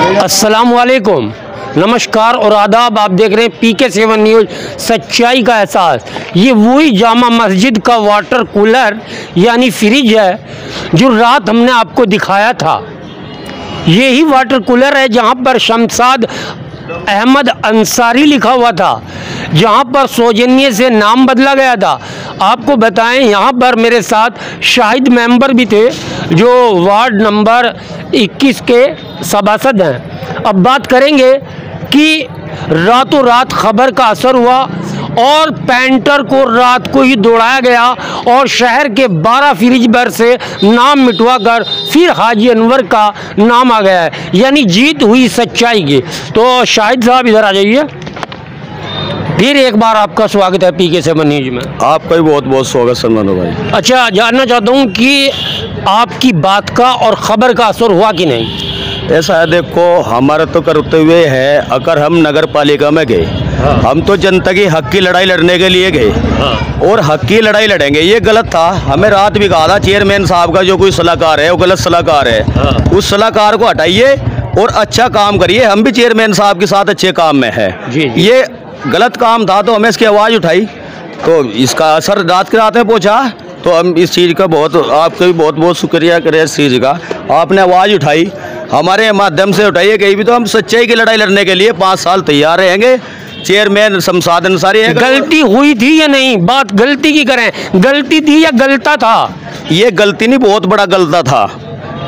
अस्सलाम वालेकुम, नमस्कार और आदाब। आप देख रहे हैं PK7 न्यूज़, सच्चाई का एहसास। ये वही जामा मस्जिद का वाटर कूलर यानी फ्रिज है जो रात हमने आपको दिखाया था। यही वाटर कूलर है जहां पर शमशाद अहमद अंसारी लिखा हुआ था, जहां पर सौजन्य से नाम बदला गया था। आपको बताएं, यहाँ पर मेरे साथ शाहिद मेंबर भी थे जो वार्ड नंबर 21 के सभासद हैं। अब बात करेंगे कि रातों रात खबर का असर हुआ और पेंटर को रात को ही दौड़ाया गया और शहर के 12 फ्रिज भर से नाम मिटवा कर फिर हाजी अनवर का नाम आ गया है, यानी जीत हुई सच्चाई की। तो शाहिद साहब इधर आ जाइए। फिर एक बार आपका स्वागत है PK7 न्यूज़ में। आपका भी बहुत बहुत स्वागत सलमान भाई। अच्छा, जानना चाहता हूँ कि आपकी बात का और ख़बर का असर हुआ कि नहीं? ऐसा है, देखो हमारा तो करते हुए है, अगर हम नगर पालिका में गए, हम तो जनता की हक की लड़ाई लड़ने के लिए गए और हक की लड़ाई लड़ेंगे। ये गलत था, हमें रात भी कहा था चेयरमैन साहब का जो कोई सलाहकार है वो गलत सलाहकार है, उस सलाहकार को हटाइए और अच्छा काम करिए। हम भी चेयरमैन साहब के साथ अच्छे काम में है। ये गलत काम था तो हमें इसकी आवाज़ उठाई, तो इसका असर रात के रात में पहुँचा। तो हम इस चीज़ का बहुत आपका भी बहुत बहुत शुक्रिया करें। इस चीज़ का आपने आवाज़ उठाई, हमारे माध्यम से उठाइए। कहीं भी तो हम सच्चाई की लड़ाई लड़ने के लिए 5 साल तैयार रहेंगे। चेयरमैन शमशाद अंसारी है। गलती हुई थी या नहीं? बात गलती की करें, गलती थी या गलता था? ये गलती नहीं, बहुत बड़ा गलता था।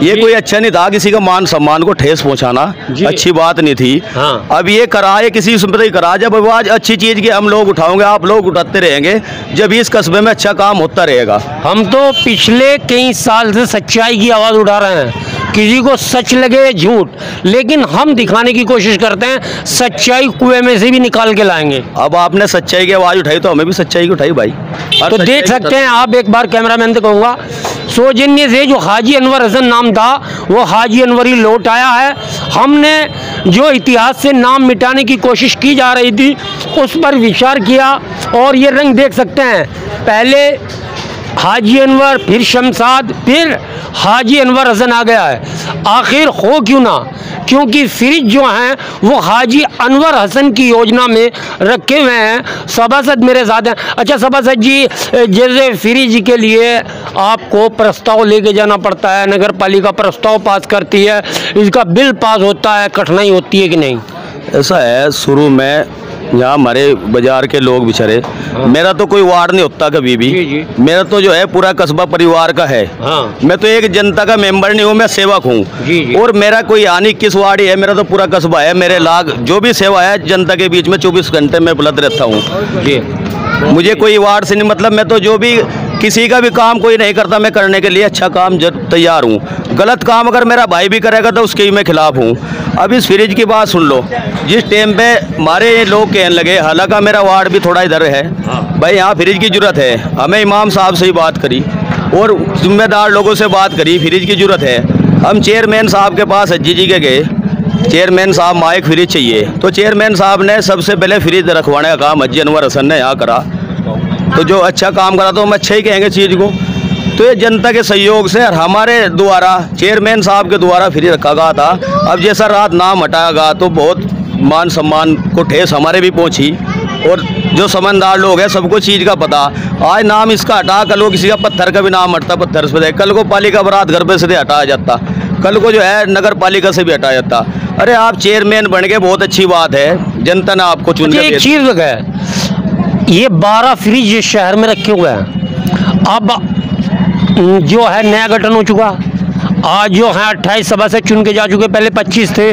ये कोई अच्छा नहीं था, किसी का मान सम्मान को ठेस पहुंचाना अच्छी बात नहीं थी। अब ये करा, ये किसी उसमें करा, जब आवाज अच्छी चीज़ की हम लोग उठाओगे, आप लोग उठाते रहेंगे, जब इस कस्बे में अच्छा काम होता रहेगा। हम तो पिछले कई साल से सच्चाई की आवाज़ उठा रहे हैं, किसी को सच लगे झूठ, लेकिन हम दिखाने की कोशिश करते हैं, सच्चाई कुएं में से भी निकाल के लाएंगे। अब आपने सच्चाई की आवाज़ उठाई तो हमें भी सच्चाई की उठाई भाई। तो देख सकते हैं आप, एक बार कैमरामैन से कहूँगा, सौजन्य से जो हाजी अनवर हसन नाम था वो हाजी अनवर ही लौट आया है। हमने जो इतिहास से नाम मिटाने की कोशिश की जा रही थी उस पर विचार किया और ये रंग देख सकते हैं, पहले हाजी अनवर, फिर शमशाद, फिर हाजी अनवर हसन आ गया है। आखिर हो क्यों ना, क्योंकि फ्रिज जो हैं वो हाजी अनवर हसन की योजना में रखे हुए हैं। सभासद मेरे साथ हैं। अच्छा सभासद जी, जैसे फ्रिज के लिए आपको प्रस्ताव लेके जाना पड़ता है, नगर पालिका प्रस्ताव पास करती है, इसका बिल पास होता है, कठिनाई होती है कि नहीं? ऐसा है, शुरू में यहाँ हमारे बाजार के लोग बेचारे, मेरा तो कोई वार्ड नहीं होता कभी भी। मेरा तो जो है पूरा कस्बा परिवार का है। मैं तो एक जनता का मेंबर नहीं हूँ, मैं सेवक हूँ। और मेरा कोई यानी किस वार्ड ही है, मेरा तो पूरा कस्बा है। मेरे लाग जो भी सेवा है जनता के बीच में 24 घंटे में उपलब्ध रहता हूँ। मुझे कोई वार्ड से नहीं मतलब, मैं तो जो भी किसी का भी काम कोई नहीं करता, मैं करने के लिए अच्छा काम तैयार हूँ। गलत काम अगर मेरा भाई भी करेगा तो उसके ही मैं खिलाफ हूँ। अब इस फ्रिज की बात सुन लो, जिस टाइम पे हमारे लोग कहने लगे, हालांकि मेरा वार्ड भी थोड़ा इधर है भाई, यहाँ फ्रिज की जरूरत है, हमें इमाम साहब से ही बात करी और जिम्मेदार लोगों से बात करी, फ्रिज की जरूरत है। हम चेयरमैन साहब के पास हज्जी जी के गए, चेयरमैन साहब माँ एक फ्रिज चाहिए, तो चेयरमैन साहब ने सबसे पहले फ्रिज रखवाने का काम हाजी अनवर हसन ने यहाँ करा। तो जो अच्छा काम करा तो हम अच्छा ही कहेंगे चीज़ को। तो ये जनता के सहयोग से और हमारे द्वारा, चेयरमैन साहब के द्वारा फ्री रखा गया था। अब जैसा रात नाम हटाया गया तो बहुत मान सम्मान को ठेस हमारे भी पहुंची और जो समझदार लोग हैं सबको चीज़ का पता। आज नाम इसका हटा, कल को किसी का पत्थर का भी नाम हटता, पत्थर से, कल को पालिका बरात घर पे से हटाया जाता, कल को जो है नगर पालिका से भी हटाया जाता। अरे आप चेयरमैन बन गए, बहुत अच्छी बात है, जनता ने आपको चुन लिया। एक चीज़ है, ये 12 फ्रिज इस शहर में रखे हुए हैं। अब जो है नया गठन हो चुका, आज जो है 28 सभा से चुन के जा चुके, पहले 25 थे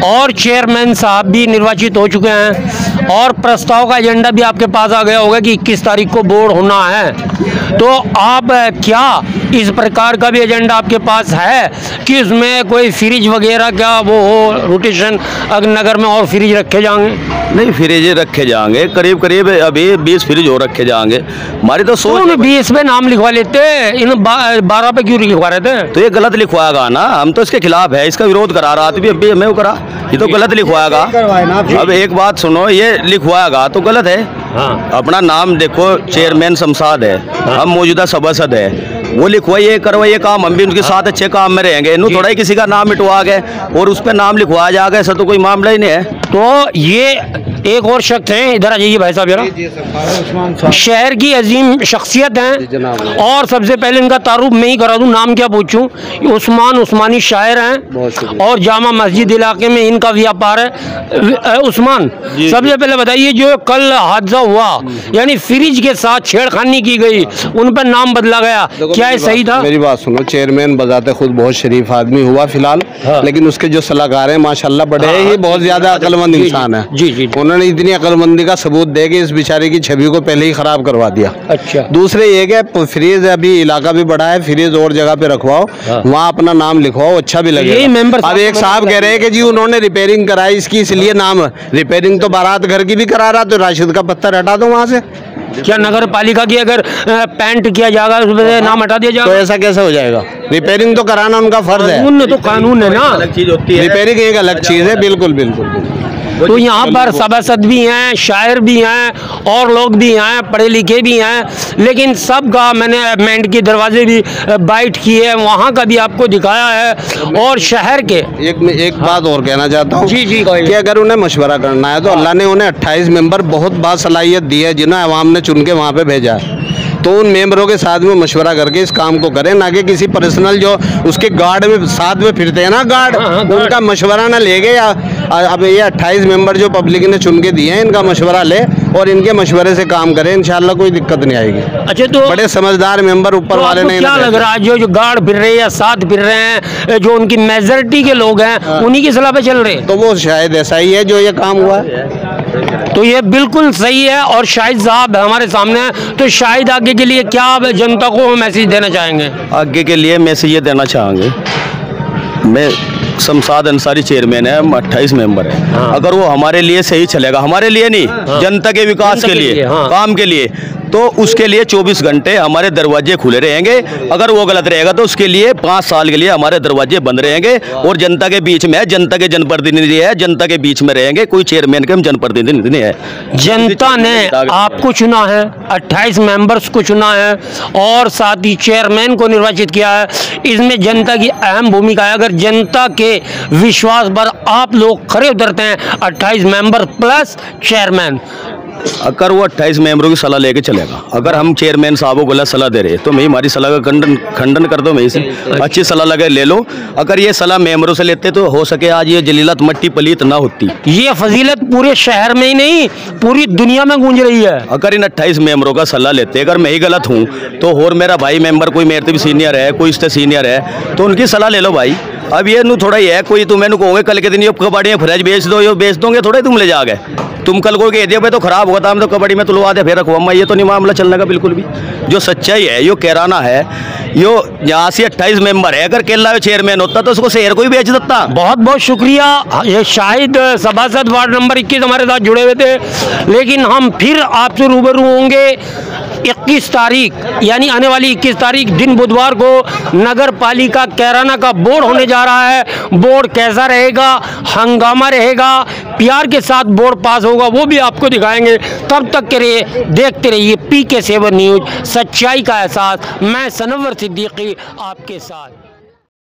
और चेयरमैन साहब भी निर्वाचित हो चुके हैं और प्रस्ताव का एजेंडा भी आपके पास आ गया होगा कि 21 तारीख को बोर्ड होना है। तो आप क्या इस प्रकार का भी एजेंडा आपके पास है कि उसमें कोई फ्रिज वगैरह क्या वो हो, रोटेशन नगर में और फ्रिज रखे जाएंगे? नहीं, फ्रिज रखे जाएंगे, करीब करीब अभी 20 फ्रिज हो रखे जाएंगे। हमारी तो सोच 20 पे नाम लिखवा लेते, इन 12 पे क्यों लिखवा रहे थे? तो ये गलत लिखवाएगा ना, हम तो इसके खिलाफ है, इसका विरोध करा रहा था अभी हमें वो करा, ये तो गलत लिखवाएगा। अब एक बात सुनो, ये लिखवाएगा तो गलत है। अपना नाम देखो, चेयरमैन शमशाद है, हम मौजूदा सभासद है, वो लिखवाइए करवाइए काम, हम भी उनके साथ अच्छे काम में रहेंगे। इन्हों थोड़ा ही किसी का नाम मिटवा गए और उस पर नाम लिखवा जाएगा, ऐसा तो कोई मामला ही नहीं है। तो ये एक और शख्स हैं, इधर आ जाइए भाई साहब जरा। शहर की अजीम शख्सियत हैं और सबसे पहले इनका तारुफ मैं ही करा दूं, नाम क्या पूछूं। उस्मान उस्मानी शायर हैं और जामा मस्जिद इलाके में इनका व्यापार है। उस्मान, सबसे पहले बताइए जो कल हादसा हुआ यानी फ्रिज के साथ छेड़खानी की गई, उन पर नाम बदला गया, क्या ये सही था? मेरी बात सुनो, चेयरमैन बजाते खुद बहुत शरीफ आदमी हुआ फिलहाल, लेकिन उसके जो सलाहकार हैं माशाल्लाह बड़े हैं, ये बहुत ज्यादा अक्लमंद इंसान है। जी। उन्होंने इतनी अक्लमंदी का सबूत दे के इस बेचारे की छवि को पहले ही खराब करवा दिया। अच्छा, दूसरे ये कि फ्रिज अभी इलाका भी बड़ा है, फ्रिज और जगह पे रखवाओ, वहाँ अपना नाम लिखवाओ, अच्छा भी लगेगा। अब एक साहब कह रहे हैं कि जी उन्होंने रिपेयरिंग कराई इसकी इसलिए नाम, रिपेयरिंग तो बारात घर की भी करा रहा, तो राशिद का पत्थर हटा दो वहाँ से। क्या नगर पालिका की अगर पेंट किया जाएगा उसमें नाम हटा दिया जाएगा? तो ऐसा कैसे हो जाएगा? रिपेयरिंग तो कराना उनका फर्ज है। कानून तो कानून है ना, अलग चीज होती है, रिपेयरिंग एक अलग चीज है। बिल्कुल बिल्कुल बिल्कुल। तो यहाँ पर सभासद भी हैं, शायर भी हैं और लोग भी हैं, पढ़े लिखे भी हैं, लेकिन सबका मैंने मेंट के दरवाजे भी बाइट किए हैं, वहाँ का भी आपको दिखाया है। और शहर के एक बात और कहना चाहता हूँ जी कि अगर उन्हें मशवरा करना है तो अल्लाह ने उन्हें 28 मेंबर बहुत बासलाहियत दी है, जिन्हें अवाम ने चुन के वहाँ पे भेजा है। तो उन मेंबरों के साथ में मशवरा करके इस काम को करें, ना कि किसी पर्सनल जो उसके गार्ड में साथ में फिरते हैं ना गार्ड, उनका मशवरा ना ले गए। अब ये 28 मेंबर जो पब्लिक ने चुन के दिए हैं, इनका मशवरा ले और इनके मशवरे से काम करें, इंशाल्लाह कोई दिक्कत नहीं आएगी। अच्छा, तो बड़े समझदार मेंबर ऊपर वाले ने। क्या लग रहा है जो गार्ड फिर रहे हैं या साथ फिर रहे हैं, जो उनकी मेजॉरिटी के लोग हैं उन्हीं की सलाह पे चल रहे हैं? तो वो शायद ऐसा ही है जो ये काम हुआ है। तो ये बिल्कुल सही है और शाहिद साहब हमारे सामने हैं, तो शाहिद आगे के लिए क्या जनता को मैसेज देना चाहेंगे? आगे के लिए मैसेज ये देना चाहेंगे, मैं शमशाद अंसारी चेयरमैन है, 28 मेंबर है। अगर वो हमारे लिए सही चलेगा, हमारे लिए नहीं, जनता के विकास के लिए, काम के लिए, तो उसके लिए 24 घंटे हमारे दरवाजे खुले रहेंगे। अगर वो गलत रहेगा तो उसके लिए 5 साल के लिए हमारे दरवाजे बंद रहेंगे और जनता के बीच में है, जनता के जनप्रतिनिधि है, जनता के बीच में रहेंगे, कोई चेयरमैन के हम जनप्रतिनिधि नहीं है। जनता ने आपको चुना है, 28 मेंबर्स को चुना है और साथ ही चेयरमैन को निर्वाचित किया है, इसमें जनता की अहम भूमिका है। अगर जनता के विश्वास पर आप लोग खरे उतरते हैं, 28 मेंबर प्लस चेयरमैन, अगर वो 28 मेंबरों की सलाह लेके चलेगा, अगर हम चेयरमैन साहब को गलत सलाह दे रहे हैं तो मैं हमारी सलाह का खंडन कर दो, मैं इसे अच्छी सलाह लगे ले लो। अगर ये सलाह मेंबरों से लेते तो हो सके आज ये जलीलत मट्टी पलीत ना होती। ये फजीलत पूरे शहर में ही नहीं पूरी दुनिया में गूंज रही है। अगर इन 28 मेंबरों का सलाह लेते, अगर मैं ही गलत हूँ तो और मेरा भाई मेंबर कोई मेरे से भी सीनियर है, कोई इससे सीनियर है, तो उनकी सलाह ले लो भाई। अब ये नू थोड़ा ही है, कोई तुम्हें कहोगे कल के दिन ये कबाड़ियाँ फ्रिज बेच दो, ये बेच दोगे थोड़े तुम ले जाओगे। तुम कल को कह दिया भाई तो खराब होगा, हम तो कबड्डी में तुलवा दे फिर रखवा, ये तो नहीं मामला चलने का बिल्कुल भी। जो सच्चाई है यो कहराना है, यो यहाँ से 28 मेंबर है, अगर केला चेयरमैन होता तो उसको शहर को ही बेच देता। बहुत बहुत शुक्रिया। ये शाहिद सभासद वार्ड नंबर 21 हमारे साथ जुड़े हुए थे, लेकिन हम फिर आपसे रूबरू होंगे 21 तारीख यानी आने वाली 21 तारीख दिन बुधवार को नगर पालिका कैराना का बोर्ड होने जा रहा है। बोर्ड कैसा रहेगा, हंगामा रहेगा, प्यार के साथ बोर्ड पास होगा, वो भी आपको दिखाएंगे। तब तक के लिए देखते रहिए PK7 न्यूज, सच्चाई का एहसास। मैं सनवर सिद्दीकी आपके साथ।